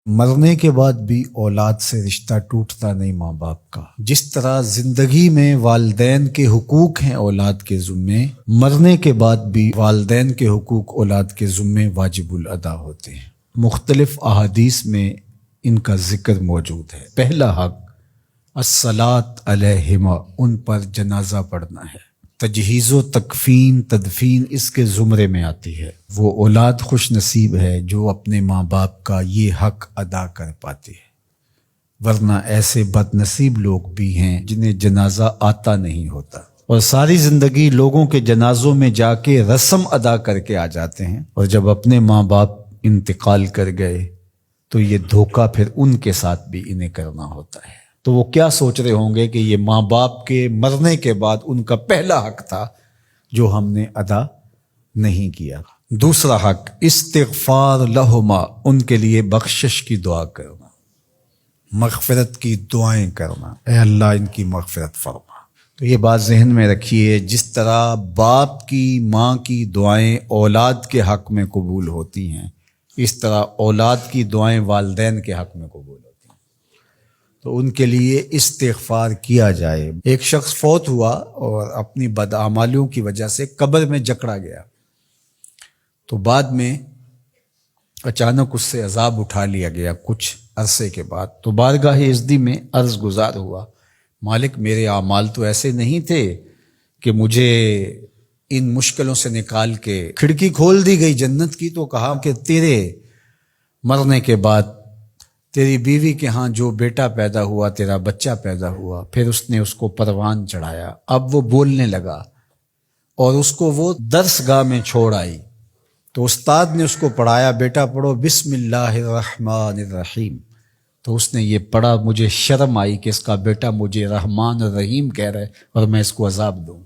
مرنے کے بعد بھی اولاد سے رشتہ ٹوٹتا نہیں ماں باپ کا۔ جس طرح زندگی میں والدین کے حقوق ہیں اولاد کے ذمے، مرنے کے بعد بھی والدین کے حقوق اولاد کے ذمے واجب الادا ہوتے ہیں۔ مختلف احادیث میں ان کا ذکر موجود ہے۔ پہلا حق الصلاۃ علیہما، ان پر جنازہ پڑھنا ہے۔ تجہیز و تکفین تدفین اس کے زمرے میں آتی ہے۔ وہ اولاد خوش نصیب ہے جو اپنے ماں باپ کا یہ حق ادا کر پاتی ہے، ورنہ ایسے بد نصیب لوگ بھی ہیں جنہیں جنازہ آتا نہیں ہوتا اور ساری زندگی لوگوں کے جنازوں میں جا کے رسم ادا کر کے آ جاتے ہیں، اور جب اپنے ماں باپ انتقال کر گئے تو یہ دھوکہ پھر ان کے ساتھ بھی انہیں کرنا ہوتا ہے۔ تو وہ کیا سوچ رہے ہوں گے کہ یہ ماں باپ کے مرنے کے بعد ان کا پہلا حق تھا جو ہم نے ادا نہیں کیا۔ دوسرا حق استغفار لہما، ان کے لیے بخشش کی دعا کرنا، مغفرت کی دعائیں کرنا، اے اللہ ان کی مغفرت فرما۔ تو یہ بات ذہن میں رکھیے، جس طرح باپ کی ماں کی دعائیں اولاد کے حق میں قبول ہوتی ہیں، اس طرح اولاد کی دعائیں والدین کے حق میں قبول ہوتی ہیں۔ تو ان کے لیے استغفار کیا جائے۔ ایک شخص فوت ہوا اور اپنی بدعمالیوں کی وجہ سے قبر میں جکڑا گیا، تو بعد میں اچانک اس سے عذاب اٹھا لیا گیا کچھ عرصے کے بعد۔ تو بارگاہ عزدی میں عرض گزار ہوا، مالک میرے اعمال تو ایسے نہیں تھے کہ مجھے ان مشکلوں سے نکال کے کھڑکی کھول دی گئی جنت کی، تو کہا کہ تیرے مرنے کے بعد تیری بیوی کے ہاں جو بیٹا پیدا ہوا، تیرا بچہ پیدا ہوا، پھر اس نے اس کو پروان چڑھایا، اب وہ بولنے لگا اور اس کو وہ درس گاہ میں چھوڑ آئی، تو استاد نے اس کو پڑھایا، بیٹا پڑھو بسم اللہ الرحمن الرحیم، تو اس نے یہ پڑھا، مجھے شرم آئی کہ اس کا بیٹا مجھے رحمان الرحیم کہہ رہا ہے اور میں اس کو عذاب دوں۔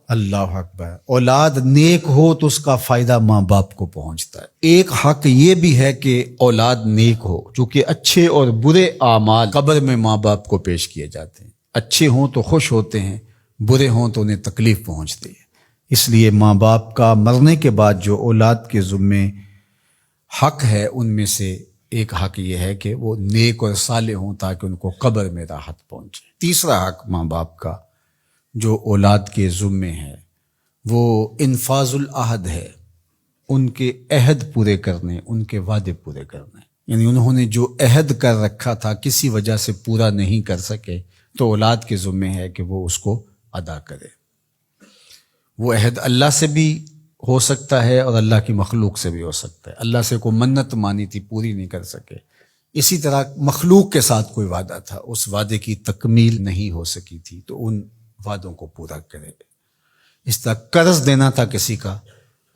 اللہ اکبر۔ اولاد نیک ہو تو اس کا فائدہ ماں باپ کو پہنچتا ہے۔ ایک حق یہ بھی ہے کہ اولاد نیک ہو، چونکہ اچھے اور برے اعمال قبر میں ماں باپ کو پیش کیے جاتے ہیں۔ اچھے ہوں تو خوش ہوتے ہیں، برے ہوں تو انہیں تکلیف پہنچتی ہے۔ اس لیے ماں باپ کا مرنے کے بعد جو اولاد کے ذمے حق ہے، ان میں سے ایک حق یہ ہے کہ وہ نیک اور صالح ہوں تاکہ ان کو قبر میں راحت پہنچے۔ تیسرا حق ماں باپ کا جو اولاد کے ذمے ہے وہ انفاذ العہد ہے، ان کے عہد پورے کرنے، ان کے وعدے پورے کرنے۔ یعنی انہوں نے جو عہد کر رکھا تھا کسی وجہ سے پورا نہیں کر سکے تو اولاد کے ذمے ہے کہ وہ اس کو ادا کرے۔ وہ عہد اللہ سے بھی ہو سکتا ہے اور اللہ کی مخلوق سے بھی ہو سکتا ہے۔ اللہ سے کوئی منت مانی تھی، پوری نہیں کر سکے، اسی طرح مخلوق کے ساتھ کوئی وعدہ تھا، اس وعدے کی تکمیل نہیں ہو سکی تھی تو ان وعدوں کو پورا کرے۔ اس طرح قرض دینا تھا کسی کا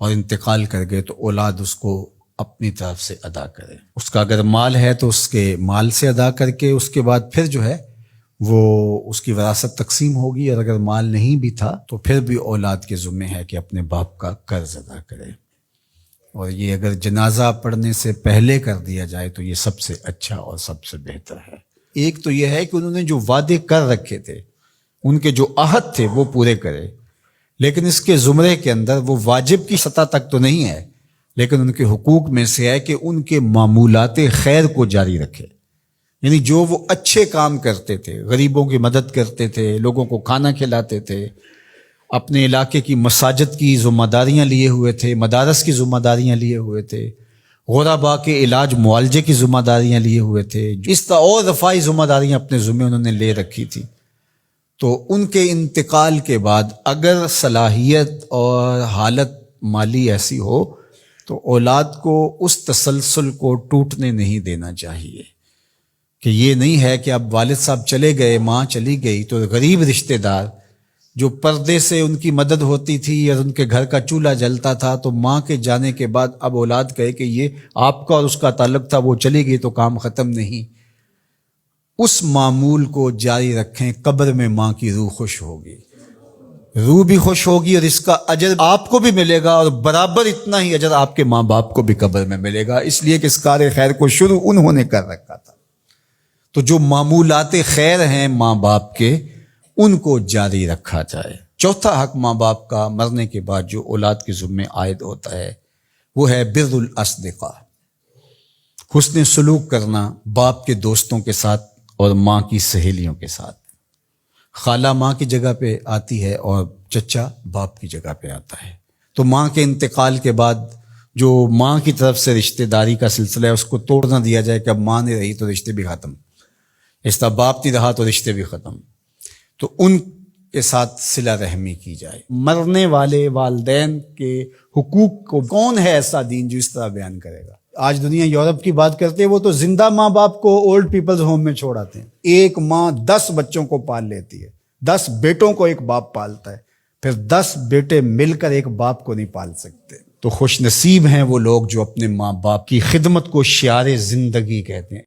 اور انتقال کر گئے تو اولاد اس کو اپنی طرف سے ادا کرے۔ اس کا اگر مال ہے تو اس کے مال سے ادا کر کے اس کے بعد پھر جو ہے وہ اس کی وراثت تقسیم ہوگی، اور اگر مال نہیں بھی تھا تو پھر بھی اولاد کے ذمہ ہے کہ اپنے باپ کا قرض ادا کرے، اور یہ اگر جنازہ پڑھنے سے پہلے کر دیا جائے تو یہ سب سے اچھا اور سب سے بہتر ہے۔ ایک تو یہ ہے کہ انہوں نے جو وعدے کر رکھے تھے، ان کے جو عہد تھے وہ پورے کرے، لیکن اس کے زمرے کے اندر وہ واجب کی سطح تک تو نہیں ہے، لیکن ان کے حقوق میں سے ہے کہ ان کے معمولات خیر کو جاری رکھے۔ یعنی جو وہ اچھے کام کرتے تھے، غریبوں کی مدد کرتے تھے، لوگوں کو کھانا کھلاتے تھے، اپنے علاقے کی مساجد کی ذمہ داریاں لیے ہوئے تھے، مدارس کی ذمہ داریاں لیے ہوئے تھے، غرباء کے علاج معالجے کی ذمہ داریاں لیے ہوئے تھے، اس طرح اور رفاعی ذمہ داریاں اپنے ذمہ انہوں نے لے رکھی تھی، تو ان کے انتقال کے بعد اگر صلاحیت اور حالت مالی ایسی ہو تو اولاد کو اس تسلسل کو ٹوٹنے نہیں دینا چاہیے، کہ یہ نہیں ہے کہ اب والد صاحب چلے گئے، ماں چلی گئی تو غریب رشتہ دار جو پردے سے ان کی مدد ہوتی تھی اور ان کے گھر کا چولہا جلتا تھا، تو ماں کے جانے کے بعد اب اولاد کہے کہ یہ آپ کا اور اس کا تعلق تھا، وہ چلی گئی تو کام ختم نہیں۔ اس معمول کو جاری رکھیں، قبر میں ماں کی روح خوش ہوگی، روح بھی خوش ہوگی، اور اس کا اجر آپ کو بھی ملے گا، اور برابر اتنا ہی اجر آپ کے ماں باپ کو بھی قبر میں ملے گا، اس لیے کہ اس کار خیر کو شروع انہوں نے کر رکھا تھا۔ تو جو معمولات خیر ہیں ماں باپ کے، ان کو جاری رکھا جائے۔ چوتھا حق ماں باپ کا مرنے کے بعد جو اولاد کے ذمہ عائد ہوتا ہے وہ ہے بر الاصدقاء، حسن سلوک کرنا باپ کے دوستوں کے ساتھ اور ماں کی سہیلیوں کے ساتھ۔ خالہ ماں کی جگہ پہ آتی ہے اور چچا باپ کی جگہ پہ آتا ہے، تو ماں کے انتقال کے بعد جو ماں کی طرف سے رشتہ داری کا سلسلہ ہے اس کو توڑ نہ دیا جائے کہ اب ماں نہیں رہی تو رشتے بھی ختم، اس طرح باپ نہیں رہا تو رشتے بھی ختم، تو ان کے ساتھ صلہ رحمی کی جائے۔ مرنے والے والدین کے حقوق کو کون ہے ایسا دین جو اس طرح بیان کرے گا؟ آج دنیا یورپ کی بات کرتے ہیں، وہ تو زندہ ماں باپ کو اولڈ پیپلز ہوم میں چھوڑ آتے ہیں۔ ایک ماں 10 بچوں کو پال لیتی ہے، 10 بیٹوں کو ایک باپ پالتا ہے، پھر 10 بیٹے مل کر ایک باپ کو نہیں پال سکتے۔ تو خوش نصیب ہیں وہ لوگ جو اپنے ماں باپ کی خدمت کو شعار زندگی کہتے ہیں۔